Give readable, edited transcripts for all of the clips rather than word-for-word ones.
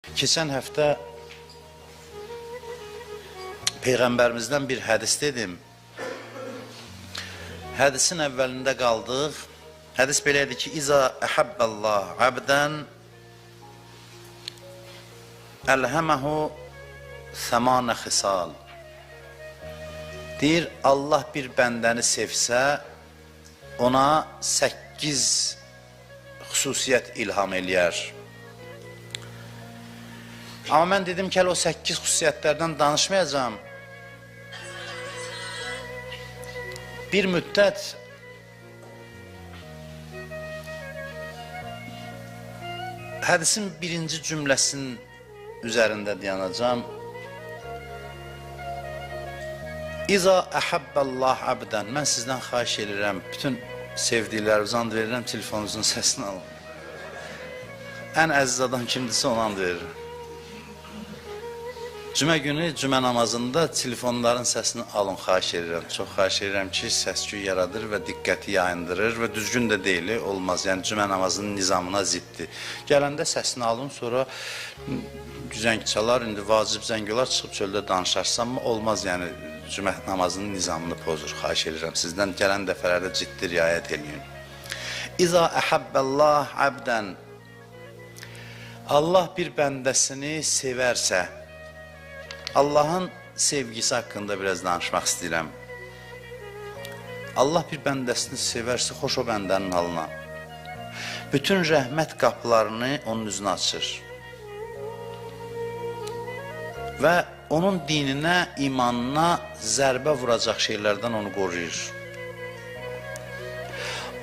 Keçən həftə Peyğəmbərimizdən bir hədis dedim. Hədisin əvvəlində qaldıq. Hədis belədir ki, İza əhəbbəllah əbdən əlhəməhu səmanə xisal. Deyir, Allah bir bəndəni sevsə, ona 8 xüsusiyyət ilham eləyər. Amma mən dedim ki, o 8 xüsusiyyətlərdən danışmayacağım. Bir müddət hədisin birinci cümləsinin üzərində dayanacağım. İza əhəbbəllah əbdən. Mən sizdən xahiş edirəm, bütün sevdiklərinizə and verirəm, telefonunuzun səsini alın. Ən əziz adam kimdirsə ona and verirəm. Cümə günü, cümə namazında telefonların səsini alın, xahiş edirəm. Çox xahiş edirəm ki, səs-küy yaradır və diqqəti yayındırır və düzgün də deyil, olmaz. Yəni, cümə namazının nizamına ziddir. Gələndə səsini alın, sonra zəng çalar, indi vacib zəng olar, çıxıb çöldə danışarsam mı? Olmaz, yəni, cümə namazının nizamını pozur, xahiş edirəm. Sizdən gələn dəfələrdə ciddi riayət edin. İza əhəbbəllah əbdən. Allah bir bəndəsini sevərsə, Allahın sevgisi haqqında biraz danışmaq istəyirəm. Allah bir bəndəsini sevərsə, xoş o bəndənin halına. Bütün rəhmət qapılarını onun üzünə açır. Və onun dininə, imanına zərbə vuracaq şeylərdən onu qoruyur.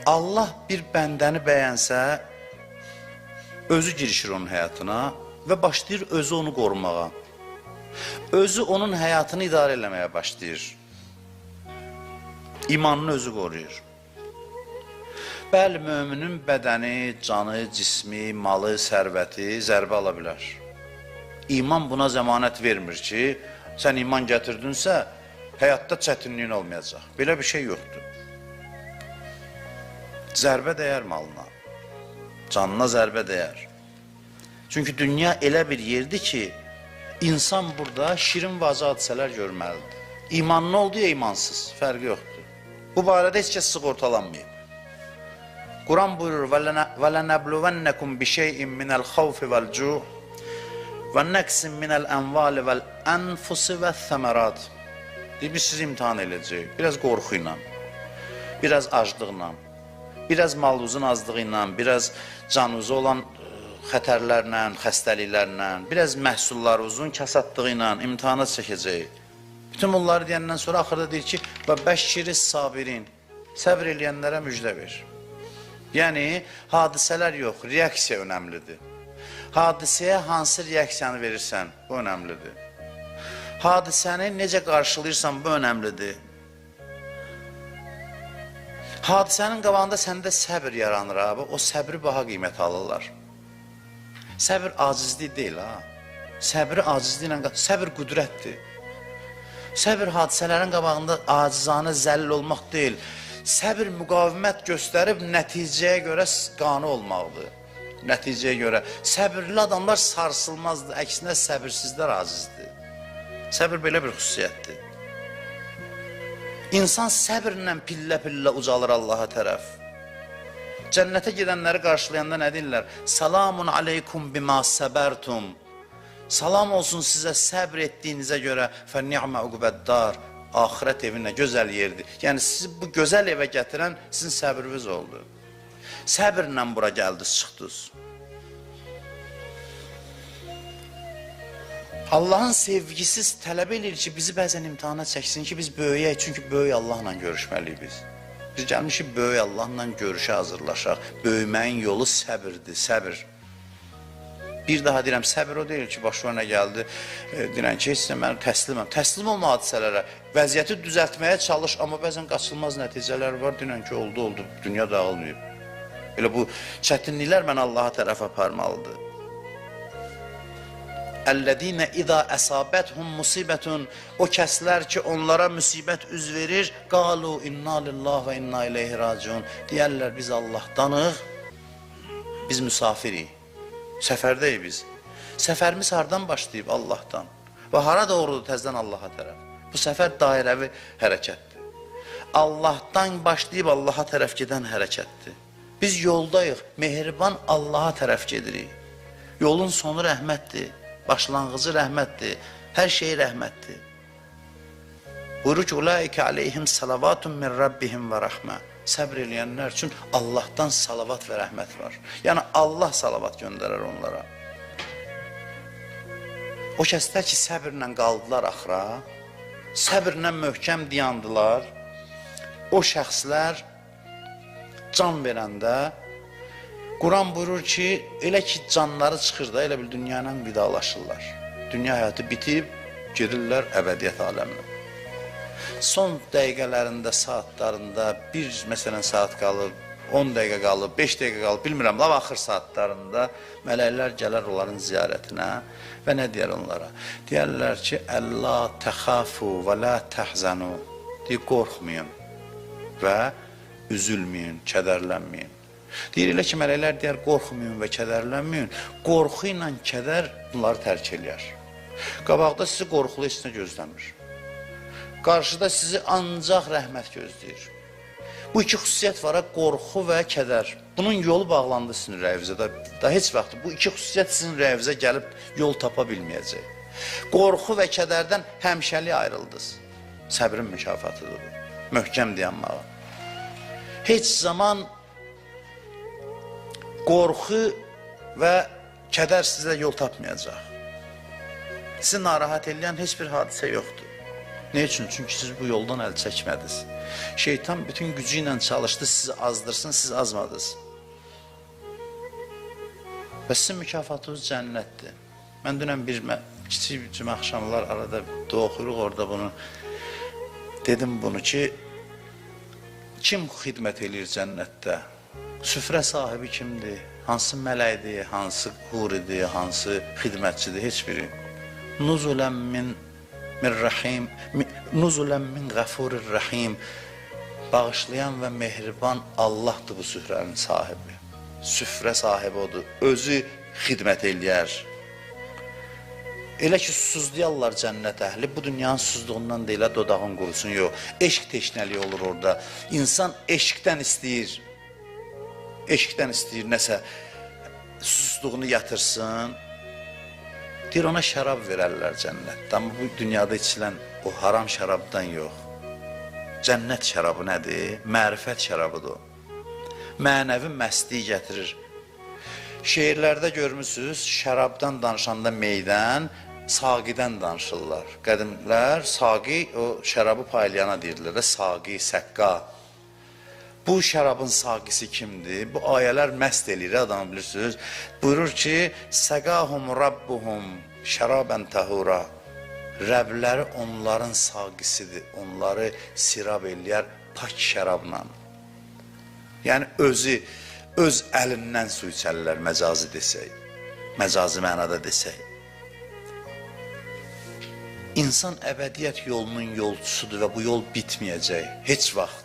Allah bir bəndəni bəyənsə, özü girişir onun həyatına və başlayır özü onu qorumağa. Özü onun həyatını idarə eləməyə başlayır. İmanını özü qoruyur. Bəli, möminin bədəni, canı, cismi, malı, sərvəti zərbə ala bilər. İman buna zəmanət vermir ki, sən iman gətirdinsə, həyatda çətinliyin olmayacaq. Belə bir şey yoxdur. Zərbə dəyər malına, canına zərbə dəyər. Çünki dünya elə bir yerdir ki, İnsan burada şirin və acı hadisələr görməlidir. İmanlı oldu ya imansız, fərqi yoxdur. Bu barədə heç kəs sığortalanmayıb. Quran buyurur, وَلَنَبْلُوَنَّكُمْ بِشَيْءٍ مِنَ الْخَوْفِ وَالْجُوعِ وَنَّكْسٍ مِنَ الْأَنْوَالِ وَالْأَنْفُسِ وَالثَّمَرَاتِ. Biz sizi imtihan edəcəyik. Biraz qorxu ilə, biraz aclıqla, biraz malınızın azlığı ilə, biraz canınıza olan xətərlərlə, xəstəliklərlə, biraz məhsullarınızın kasadlığı ilə imtihana çəkəcəyik. Bütün bunları deyəndən sonra axırda deyir ki, və bəşşiriz sabirin, səbr eləyənlərə müjdə ver. Yəni, hadisələr yox, reaksiya önəmlidir. Hadisəyə hansı reaksiyanı verirsən, bu önəmlidir. Hadisəni necə qarşılayırsan, bu önəmlidir. Hadisənin qabağında səndə səbr yaranır abi, o səbri baha qiymət alırlar. Səbr acizlik deyil, ha. Səbri acizliklə, səbr qüdrətdir. Səbr hadisələrin qabağında acizanə zəlil olmaq deyil. Səbr müqavimət göstərib nəticəyə görə qane olmaqdır. Nəticəyə görə. Səbirli adamlar sarsılmazdır, əksinə səbirsizlər acizdir. Səbr belə bir xüsusiyyətdir. İnsan səbrlə pillə-pillə ucalır Allaha tərəf. Cənnətə gedənləri qarşılayanda nə deyirlər? Salamun aleykum bima səbərtum. Salam olsun sizə səbr etdiyinizə görə fəni'mə uqbəddar. Axirət evinə gözəl yerdir. Yəni sizi bu gözəl evə gətirən sizin səbriniz oldu. Səbrlə bura gəldiniz, çıxdınız. Allahın sevgisiz tələb edir ki, bizi bəzən imtihana çəksin ki, biz böyüyək. Çünki böyük Allahla görüşməliyik biz. Biz gəlmişik böyük Allahla görüşə hazırlaşaq. Böyüməyin yolu səbirdir, səbir. Bir daha deyirəm, səbir o deyil ki, başına nə gəldi, deyirəm ki, heç mən təsliməm. Təslim olma hadisələrə, vəziyyəti düzəltməyə çalış, amma bəzən qaçılmaz nəticələr var, deyirəm ki, oldu, dünya dağılmayıb. Elə bu çətinliklər mən Allaha tərəf aparmalıdır. Əllədinə iza əsabəthum musibətun. O kəslər ki, onlara müsibət üz verir, qalu inna lillah və inna ileyhi raciun. Deyərlər, biz Allahdanıq, biz müsafirik, səfərdəyik biz. Səfərimiz hardan başlayıb? Allahdan. Və hara doğrudur təzdən Allaha tərəf? Bu səfər dairəvi hərəkətdir. Allahdan başlayıb Allaha tərəf gedən hərəkətdir. Biz yoldayıq, mehriban Allaha tərəf gedirik. Yolun sonu rəhmətdir, başlanğıcı rəhmətdir, hər şey rəhmətdir. Buyurur ki, ulaikə aleyhim salavatun min rabbihim və rəhmə. Səbr eləyənlər üçün Allahdan salavat və rəhmət var. Yəni Allah salavat göndərər onlara. O kəslər ki, səbirlə qaldılar axıra, səbirlə möhkəm dayandılar, o şəxslər can verəndə, Quran buyurur ki, elə ki canları çıxır da, elə bil dünya ilə vidalaşırlar. Dünya həyatı bitib, gedirlər əbədiyyət aləminə. Son dəqiqələrində, saatlarında, məsələn saat qalıb, 10 dəqiqə qalıb, 5 dəqiqə qalıb, bilmirəm, lav axır saatlarında mələklər gələr onların ziyarətinə və nə deyər onlara? Deyərlər ki, Əllə təxafu və lə təhzənu, deyir, qorxmayın və üzülməyin, kədərlənməyin. Deyir, elə ki, mələklər deyər, qorxmayın və kədərlənməyin, qorxu ilə kədər bunları tərk eləyər. Qabaqda sizi qorxulu heç nə gözləmir. Qarşıda sizi ancaq rəhmət gözləyir. Bu iki xüsusiyyət var, qorxu və kədər. Bunun yolu bağlandı sizin ürəyinizə. Da heç vaxt bu iki xüsusiyyət sizin ürəyinizə gəlib yol tapa bilməyəcək. Qorxu və kədərdən həmişəlik ayrıldınız. Səbrin mükafatıdır bu. Möhkəm dayanmağa. Heç zaman qorxu və kədər sizə yol tapmayacaq. Sizi narahat edən heç bir hadisə yoxdur. Ne üçün? Çünki siz bu yoldan əl çəkmədiniz. Şeytan bütün gücü ilə çalışdı, sizi azdırsın, siz azmadınız. Və sizin mükafatınız cənnətdir. Mən dünən kiçik cümə axşamlar arada oxuyuruq orada bunu. Dedim bunu ki, kim xidmət edir cənnətdə? Süfrə sahibi kimdir? Hansı mələkdir, hansı huridir, hansı xidmətçidir? Heç biri. Nuzulən min qəfurir rəhim, bağışlayan və mehriban Allahdır bu süfrənin sahibi. Süfrə sahibi odur, özü xidmət eləyər. Elə ki, susuzlayarlar cənnət əhli, bu dünyanın susuzluğundan deyil, dodağın qurusun, yox. Eşq teşnəliyi olur orada. İnsan eşqdən istəyir nəsə susuzluğunu yatırsın. Deyir, ona şərab verərlər cənnətdə, amma bu dünyada içilən o haram şərabdan yox. Cənnət şərabı nədir? Mərifət şərabıdır o. Mənəvi məstliyi gətirir. Şeirlərdə görmüsünüz, şərabdan danışanda meydən, saqidən danışırlar. Qədimlər saqi o şərabı paylayana deyirlər, saqi, səqqa. Bu şərabın saqisi kimdir? Bu ayələr məst eləyir, adamı bilirsiniz. Buyurur ki, səqahum rabbuhum şərabən təhura. Rəbləri onların saqisidir, onları sirab eləyər pak şərabla. Yəni öz əlindən su içərlər, məcazi desək, məcazi mənada desək. İnsan əbədiyyət yolunun yolcusudur və bu yol bitməyəcək, heç vaxt.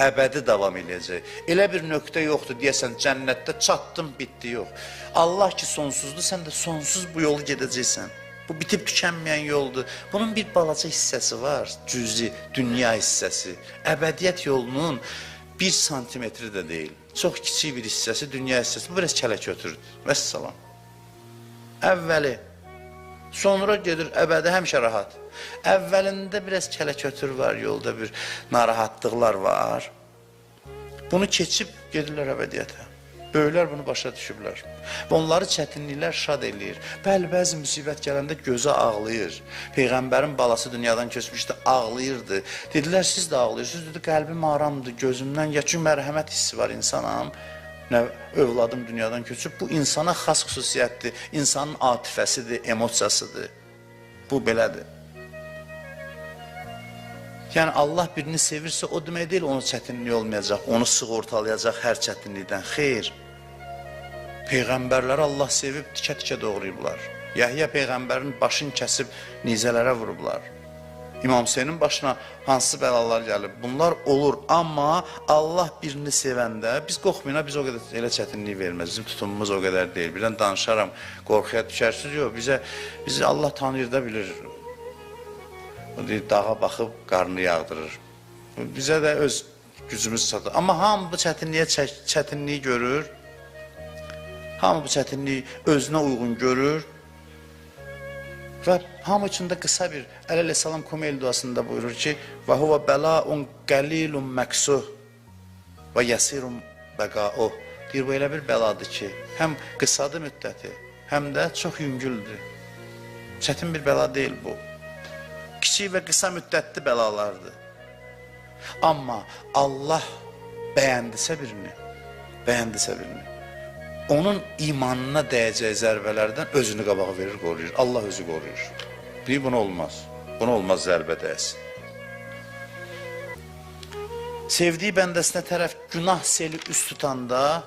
Əbədi davam eləyəcək. Elə bir nöqtə yoxdur, deyəsən, cənnətdə çatdım, bitdi, yox. Allah ki, sonsuzdur, sən də sonsuz bu yolu gedəcəksən. Bu bitib tükənməyən yoldur. Bunun bir balaca hissəsi var, cüzi, dünya hissəsi. Əbədiyyət yolunun 1 santimetri də deyil. Çox kiçik bir hissəsi, dünya hissəsi. Bu biraz kələkötürdür. Vəssalam. Əvvəli, sonra gedir əbədi həmişə rahat. Əvvəlində biraz kələkötür var, yolda bir narahatlıqlar var. Bunu keçib gedirlər əbədiyyətə. Böyüklər bunu başa düşüblər. Və onları çətinliklər şad eləyir. Bəli, bəzi müsibət gələndə gözə ağlayır. Peyğəmbərin balası dünyadan köçmüşdü, ağlayırdı. Dedilər, siz də ağlayırsınız. Dedi, qəlbim aramdır, gözümdən. Ya çünki mərhəmət hissi var insanam. Nə övladım dünyadan köçüb. Bu insana xas xüsusiyyətdir. İnsanın atifəsidir, emosiyasıdır. Bu belədir. Yəni Allah birini sevirsə, o demək deyil, onun çətinliyi olmayacaq, onu sığortalayacaq hər çətinlikdən. Xeyr, Peyğəmbərləri Allah sevib tikə-tikə doğrayıblar. Yəhya Peyğəmbərin başını kəsib nizələrə vurublar. İmam Hüseynin başına hansı bəlalar gəlib? Bunlar olur, amma Allah birini sevəndə, biz qorxmayına, biz o qədər elə çətinlik verməz, bizim tutumumuz o qədər deyil. Birdən danışaram, qorxuya düşərsiniz, yox, bizi Allah tanıyır da bilir. O deyir, dağa baxıb, qarnı yağdırır. Bizə də öz gücümüz çatır. Amma hamı bu çətinliyi görür, hamı bu çətinliyi özünə uyğun görür. Və hamı üçün də qısa bir Əleyhissalam Kumeyl duasında buyurur ki, və huvə bəlaun qəlilun məqsuh və yəsirun bəqauh. Deyir, bu elə bir bəladır ki, həm qısadır müddəti, həm də çox yüngüldür. Çətin bir bəla deyil bu. Kiçik və qısa müddətli bəlalardır. Amma Allah bəyəndisə birini, onun imanına dəyəcək zərbələrdən özünü qabağa verir, qoruyur. Allah özü qoruyur. Deyir, buna olmaz. Buna olmaz zərbə dəyəsin. Sevdiği bəndəsinə tərəf günah seli üst tutanda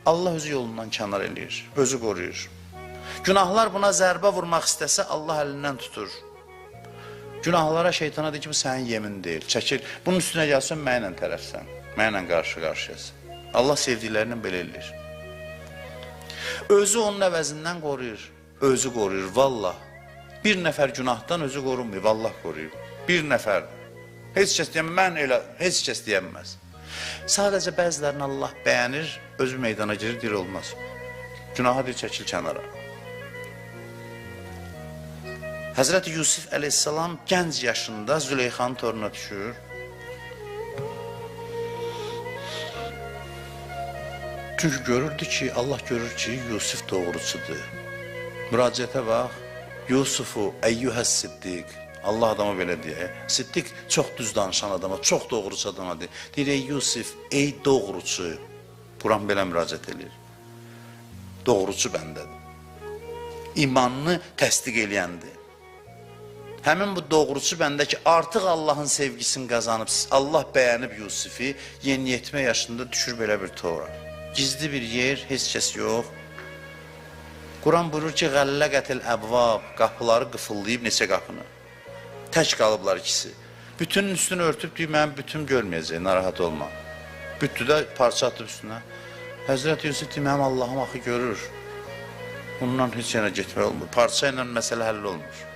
Allah özü yolundan kənar eləyir, özü qoruyur. Günahlar buna zərbə vurmaq istəsə Allah əlindən tutur. Günahlara şeytana deyir ki, bu sənin yemin deyil, çəkil. Bunun üstünə gəlsən, mənlə tərəfsən, mənlə qarşı-qarşıyasın. Allah sevdiklərindən belə eləyir. Özü onun əvəzindən qoruyur, özü qoruyur, vallah. Bir nəfər günahdan özü qorunmuyor, vallah qoruyur. Bir nəfər. Heç kəs deyəməz, mən elə, heç kəs deyəməz. Sadəcə bəzilərini Allah bəyənir, özü meydana girir, deyir olmaz. Günaha deyir, çəkil kənara. Həzrəti Yusuf əleyhissalam gənc yaşında Züleyxanın toruna düşür. Çünki görürdü ki, Allah görür ki, Yusuf doğrusudur. Müraciətə bax, Yusufu əyyuhəs siddiq. Allah adama belə deyək. Siddiq çox düz danışan adama, çox doğrucu adama deyir. Deyir, ey Yusuf, ey doğrucu. Quran belə müraciət edir. Doğrucu bəndədir. İmanını təsdiq eləyəndir. Həmin bu doğrucu bəndə ki, artıq Allahın sevgisini qazanıb, Allah bəyənib Yusufi, yeniyetmə yaşında düşür belə bir tora. Gizli bir yer, heç kəs yox. Quran buyurur ki, Ğəlləqətil əbvab, qapıları qıfıllayıb neçə qapını. Tək qalıblar ikisi. Bütünün üstünü örtüb deyib, mənim bütün görməyəcək, narahat olma. Bütü də parça atıb üstünə. Həzrət Yusuf deyib, mənim Allahım axı görür. Bundan heç yana getmək olmur. Parça ilə məsələ həll olmur.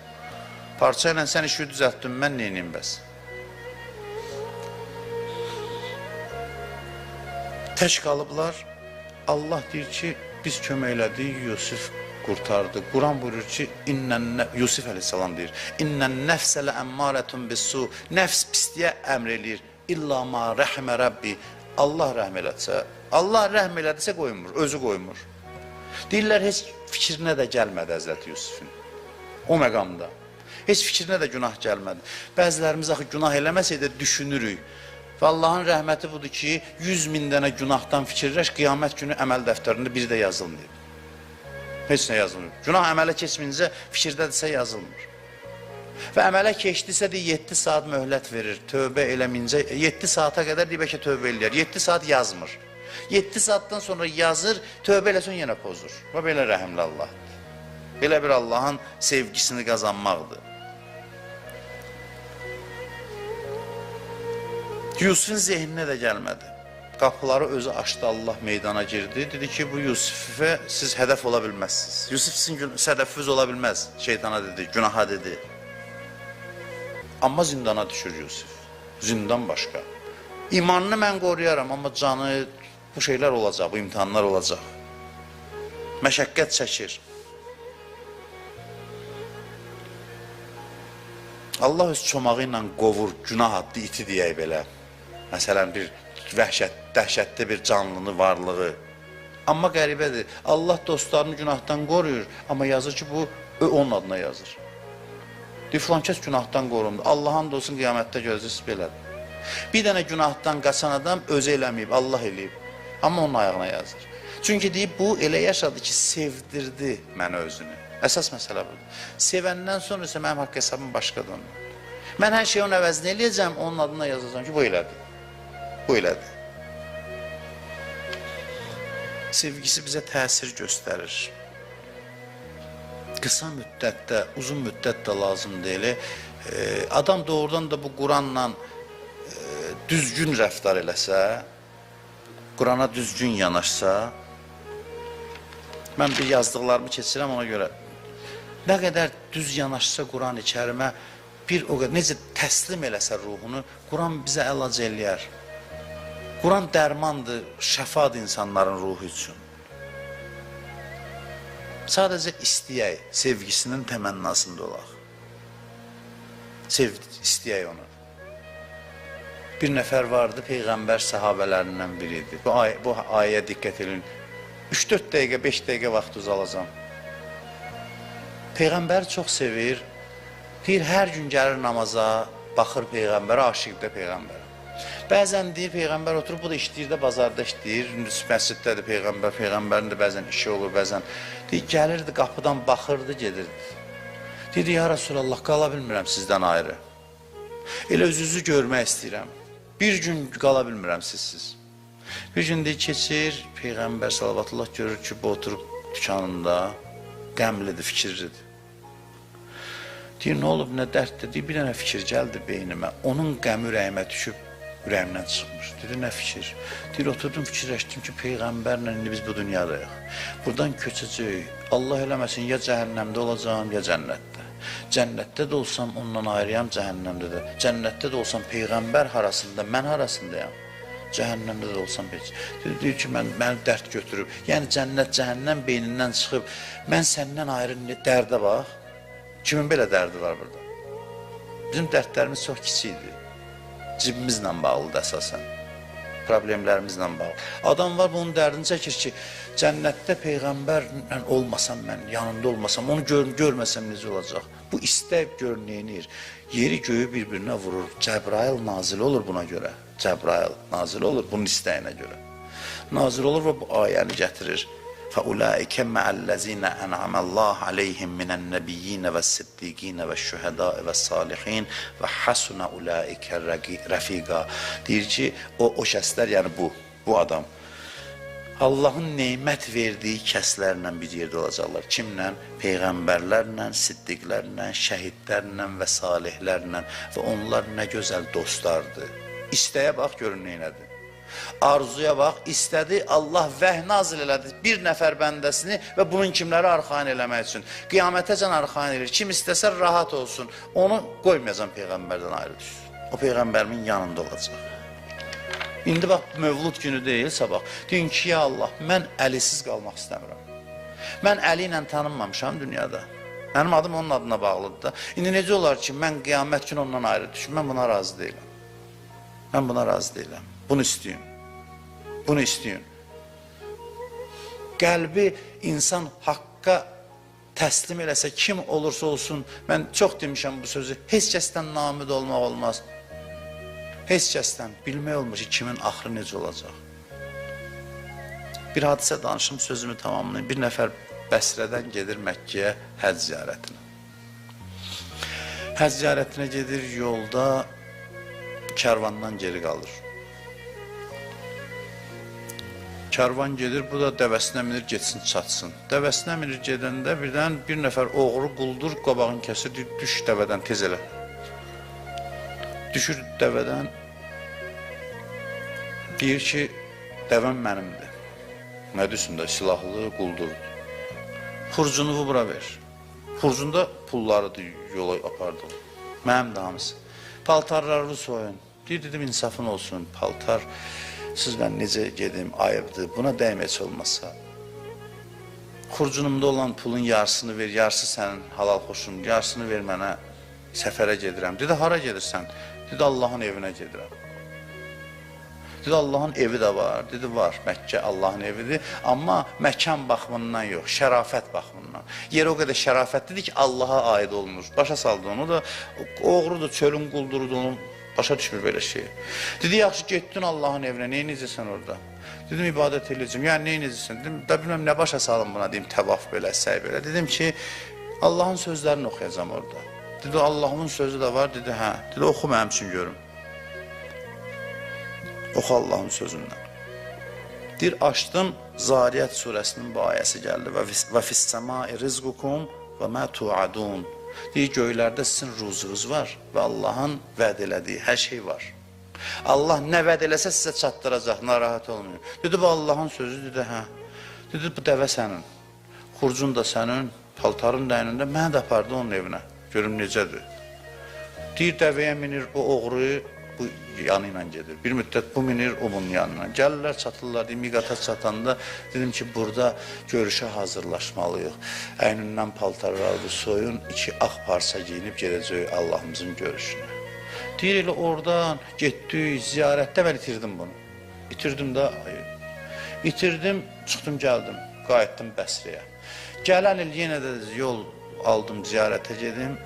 Parça ilə sən işi düzəltdin, mən neyiniyim bəs? Tək qalıblar, Allah deyir ki, biz köməklədik, Yusuf qurtardı. Quran buyurur ki, Yusuf əleyhissalam deyir, İnnən nəfsələ əmmarətun bissu, nəfs pisliyə əmr eləyir, İlla ma rəhmə Rəbbi, Allah rəhm elədirsə, Allah rəhm elədirsə qoymur, özü qoymur. Deyirlər, heç fikrinə də gəlmədi Həzrəti Yusufun, o məqamda. Heç fikrinə də günah gəlmədi. Bəzilərimiz axı günah eləməsəydə düşünürük. Və Allahın rəhməti budur ki, 100.000 dənə günahdan fikirləş, qiyamət günü əməl dəftərində biri də yazılmıyor. Heç nə yazılmıyor. Günah əmələ keçməyincə fikirdədirsə yazılmır. Və əmələ keçdisə deyir, 7 saat möhlət verir, tövbə eləməyincə, 7 saata qədər deyir, bəlkə tövbə eləyər, 7 saat yazmır. 7 saatdan sonra yazır, tövbə eləsən yenə pozur. Və belə rəhimli Allahdır. Belə bir Allahın sevgisini qazanmaqdır. Yusufun zehninə də gəlmədi. Qapıları özü açdı, Allah meydana girdi. Dedi ki, bu Yusufə siz hədəf ola bilməzsiniz. Yusuf sizin sədəfiniz ola bilməz. Şeytana dedi, günaha dedi. Amma zindana düşür Yusuf. Zindan başqa. İmanını mən qoruyaram, amma canı, bu şeylər olacaq, bu imtihanlar olacaq. Məşəqqət çəkir. Allah öz çomağı ilə qovur, günah adlı iti deyək belə. Məsələn, bir dəhşətli bir canlını, varlığı. Amma qəribədir, Allah dostlarını günahdan qoruyur, amma yazır ki, bu onun adına yazır. Deyir, filan kəs günahdan qorundu, Allahın da olsun qiyamətdə görəcəksiniz belədir. Bir dənə günahdan qaçan adam özü eləməyib, Allah eləyib, amma onun ayağına yazır. Çünki deyib, bu elə yaşadı ki, sevdirdi mənə özünü. Əsas məsələ budur. Sevəndən sonra isə mənim haqq hesabım başqadır. Mən hər şeyi onun əvəzini eləyəcəm, onun adına yazacağım ki, bu elədir. Bu elədir. Sevgisi bizə təsir göstərir. Qısa müddətdə, uzun müddətdə lazım deyil. Adam doğrudan da bu Quranla düzgün rəftar eləsə, Qurana düzgün yanaşsa, mən bir yazdıqlarımı keçirəm ona görə. Nə qədər düz yanaşsa Quran-ı Kərimə, bir o qədər necə təslim eləsə ruhunu, Quran bizə əlac eləyər. Quran dərmandır, şəfadır insanların ruhu üçün. Sadəcə istəyək, sevgisinin təmənnasında olaq. İstəyək onu. Bir nəfər vardı, Peyğəmbər səhabələrindən biriydi. Bu ayəyə diqqət edin. 3-4 dəqiqə, 5 dəqiqə vaxt uzalacam. Peyğəmbəri çox sevir. Deyir, hər gün gəlir namaza, baxır Peyğəmbərə, aşiqdir Peyğəmbərə. Bəzən deyir, Peyğəmbər oturub, bu da işləyir də, bazarda işləyir. Məsciddədir Peyğəmbər, Peyğəmbərin də bəzən işi olur, bəzən. Deyir, gəlirdi, qapıdan baxırdı, gedirdi. Deyir, ya Rasulallah, qala bilmirəm sizdən ayrı. Elə özünüzü görmək istəyirəm. Bir gün qala bilmirəm sizsiz. Bir gün deyir, keçir, Peyğəmbər salavatullah görür ki, bu oturub dükanında, qəmlidir, fikirlidir. Deyir, nə olub, nə dərddir? Deyir, bir dənə fikir gəldi beynimə. Onun qəmi ürəyimə düşüb, ürəyimdən çıxmış. Deyir, nə fikir? Deyir, oturdum, fikirləşdim ki, Peyğəmbərlə indi biz bu dünyadayıq. Buradan köçəcəyik. Allah eləməsin, ya cəhənnəmdə olacağım, ya cənnətdə. Cənnətdə də olsam, ondan ayrıyam, cəhənnəmdə də. Cənnətdə də olsam, Peyğəmbər harasında, mən harasındayam. Cəhənnəmdə də olsam, deyir ki, məni dərd götürüb. Yəni, cənnət, cəhənnəm beynindən çıxıb, mən səndən ayrı dərdə bax. Kimin belə dərdi var burada? Bizim dərdlərimiz çox kiçikdir. Cibimizlə bağlıdır əsasən. Problemlərimizlə bağlı. Adam var, bunun dərdini çəkir ki, cənnətdə Peyğəmbərlə olmasam mən, yanında olmasam, onu görməsəm necə olacaq? Bu istəyib görünür, yeri göyü bir-birinə vurur. Cəbrail nazil olur buna görə. Cəbrail nazil olur bunun istəyinə görə. Nazil olur və bu ayəni gətirir. فَأُولَٰئِكَ مَعَ الَّذِينَ أَنْعَمَ اللّٰهُ عَلَيْهِمْ مِنَ النَّبِيِّينَ وَالصِّدِّيقِينَ وَالشُّهَدَاءِ وَالصَّالِحِينَ وَحَسُنَ أُولَٰئِكَ رَفِيقًا. Deyir ki, o şəxslər, yəni bu adam, Allahın neymət verdiyi kəslərlə bir yerdə olacaqlar. Kimlə? Peyğəmbərlərlə, siddiqlərlə, şəhidlərlə və salihlərlə və onlar nə gözəl dostlardır. İstəyə bax, görün neynədir. Arzuya bax, istədi, Allah vəh nazil elədi bir nəfər bəndəsini və bunun kimləri arxain eləmək üçün. Qiyamətəcən arxain edir. Kim istəsə rahat olsun. Onu qoymayacam Peyğəmbərdən ayrı düşsün. O Peyğəmbərimin yanında olacaq. İndi bax, Mövlud günü deyil, sabah. Deyin ki, ya Allah, mən əlisiz qalmaq istəmirəm. Mən əli ilə tanınmamışam dünyada. Mənim adım onun adına bağlıdır da. İndi necə olar ki, mən qiyamət günü ondan ayrı düşüm. Mən buna razı deyiləm. Mən buna razı deyiləm. Bunu istəyin. Bunu istəyin. Qəlbi insan haqqa təslim eləsə, kim olursa olsun, mən çox demişəm bu sözü, heç kəsdən namid olmaq olmaz. Heç kəsdən bilmək olmur ki, kimin axırı necə olacaq. Bir hadisə danışım, sözümü tamamlayayım. Bir nəfər Bəsrədən gedir Məkkəyə həcc ziyarətinə. Həcc ziyarətinə gedir, yolda kərvandan geri qalır. Kərvan gedir, bu da dəvəsinə minir, getsin, çatsın. Dəvəsinə minir, gedəndə birdən bir nəfər oğru quldur, qabağını kəsir, düş dəvədən, tez elə. Düşür dəvədən, deyir ki, dəvəm mənimdir. Nə düşsün də, silahlı quldurdur. Xurcunuvu bura ver. Xurcunda pulları yola apardı. Mənim də hamısı. Paltarlarını soyun. Deyir, dedim, insafın olsun, paltar. Siz mən necə gedim, ayıbdır, buna dəymək olmasa. Xurcunumda olan pulun yarısını ver, yarısı sənin halal xoşun, yarısını ver mənə, səfərə gedirəm. Dedi, hara gedirsən? Dedi, Allahın evinə gedirəm. Dedi, Allahın evi də var. Dedi, var, Məkkə Allahın evidir, amma məkan baxımından yox, şərafət baxımından. Yer o qədər şərafətlidir ki, Allaha aid olmur. Başa saldı onu da, oğrudur, çölün quldurudur onu. Başa düşmür belə şey. Dedi, yaxşı, getdin Allahın evinə, neyi necəsən orada? Dedim, ibadət eləyəcəm. Yəni, neyi necəsən? Dedim, da bilməm, nə başa salım buna, deyim, təvaf belə, səy belə. Dedim ki, Allahın sözlərini oxuyacam orada. Dedi, Allahın sözü də var. Dedi, hə. Dedi, oxu mənim üçün görüm. Oxu Allahın sözündən. Deyir, açdım, Zariyat surəsinin bu ayəsi gəldi. Və fissəmai rizqukum və mə tuadun. Deyir, göylərdə sizin ruzunuz var və Allahın vəd elədiyi hər şey var. Allah nə vəd eləsə sizə çatdıracaq, narahat olmayın. Dedi, bu Allahın sözü, dedi, hə. Dedi, bu dəvə sənin, xurcun da sənin, paltarın da ənində, mənə də apardı onun evinə, görüm necədir. Deyir, dəvəyə minir, o oğru bu yanı ilə gedir. Bir müddət bu minir, o bunun yanına. Gəlirlər, çatırlar, miqata çatanda dedim ki, burada görüşə hazırlaşmalıyıq. Əynindən paltarlardı, soyun, 2 ağ parça giyinib gedəcək Allahımızın görüşünə. Deyir, elə oradan getdik, ziyarətdə mən itirdim bunu. İtirdim də, itirdim, çıxdım, gəldim, qayıtdım Bəsriyə. Gələn il yenə də yol aldım, ziyarətə gedim.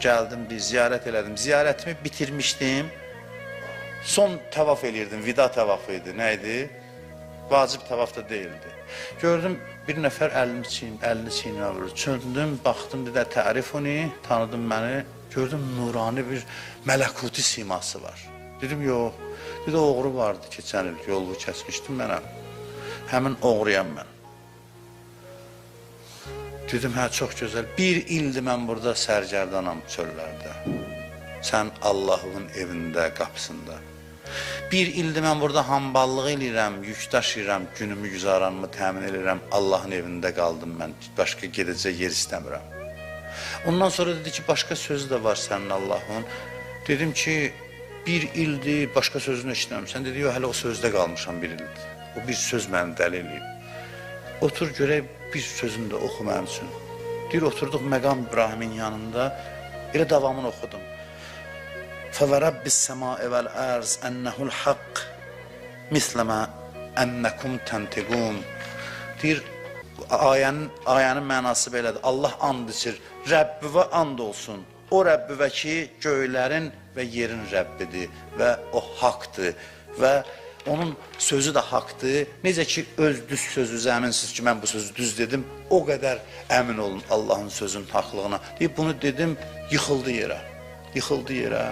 Gəldim, bir ziyarət elədim. Ziyarətimi bitirmişdim. Son təvaf eləyirdim, vida təvafı idi. Nə idi? Vacib təvaf da deyildi. Gördüm, bir nəfər əlini çiynimə vurur. Çöndüm, baxdım, bir də tərif onu, tanıdım məni. Gördüm, nurani bir mələkuti siması var. Dedim, yox. Bir də oğru vardı, keçən il yolu kəsmişdim mənə. Həmin oğruyam mən. Dedim, hə, çox gözəl. 1 ildir mən burada sərgərdanam çöllərdə. Sən Allahın evində, qapısında. 1 ildir mən burada hamballıq eləyirəm, yük daşıyıram, günümü, güzaranımı təmin eləyirəm. Allahın evində qaldım mən, başqa gedəcək yer istəmirəm. Ondan sonra dedi ki, başqa sözü də var sənin Allahın. Dedim ki, 1 ildir, başqa sözünü eşitməmişsən. Dedi, yox, hələ o sözdə qalmışam 1 ildir. O bir söz məni dəli eləyib. Otur görək, bir sözünü də oxu mənim üçün. Deyir, oturduq Məqam İbrahimin yanında, elə davamını oxudum. فَوَرَبِّ السَّمَاءِ وَالْأَرْضِ أَنَّهُ الْحَقِّ مِثْلَمَا أَنَّكُمْ تَنْتِقُونَ. Deyir, ayənin mənası belədir. Allah and içir, Rəbbivə and olsun. O Rəbbivə ki, göylərin və yerin Rəbbidir və o haqdır və onun sözü də haqdır. Necə ki, öz düz sözünüzə əminsiniz ki, mən bu sözü düz dedim, o qədər əmin olun Allahın sözünün haqlığına. Deyib, bunu dedim, yıxıldı yerə. Yıxıldı yerə.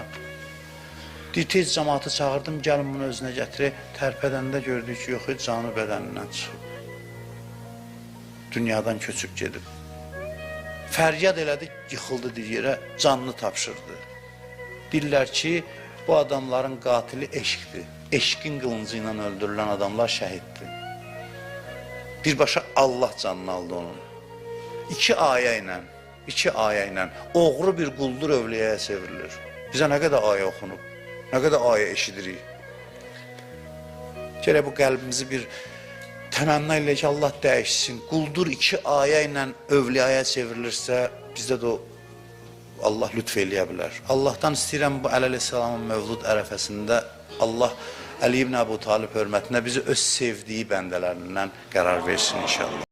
Deyir, tez cəmaatı çağırdım, gəlin bunu özünə gətirək. Tərpədəndə gördük ki, yox, canı bədənindən çıxıb. Dünyadan köçüb gedib. Fəryad elədik, yıxıldı deyir yerə, canını tapşırdı. Deyirlər ki, bu adamların qatili eşqdir. Eşqin qılıncı ilə öldürülən adamlar şəhiddir. Birbaşa Allah canını aldı onun. 2 ayə ilə oğru bir quldur övliyəyə çevrilir. Bizə nə qədər ayə oxunub, nə qədər ayə eşidirik. Gərək bu qəlbimizi bir təmənna ilə ki, Allah dəyişsin. Quldur 2 ayə ilə övliyəyə çevrilirsə, bizdə də Allah lütf eləyə bilər. Allahdan istəyirəm bu Əli əleyhissalamın mövlud ərəfəsində Allah Əli ibn Əbu Talib hörmətinə bizi öz sevdiyi bəndələrindən qərar versin inşallah.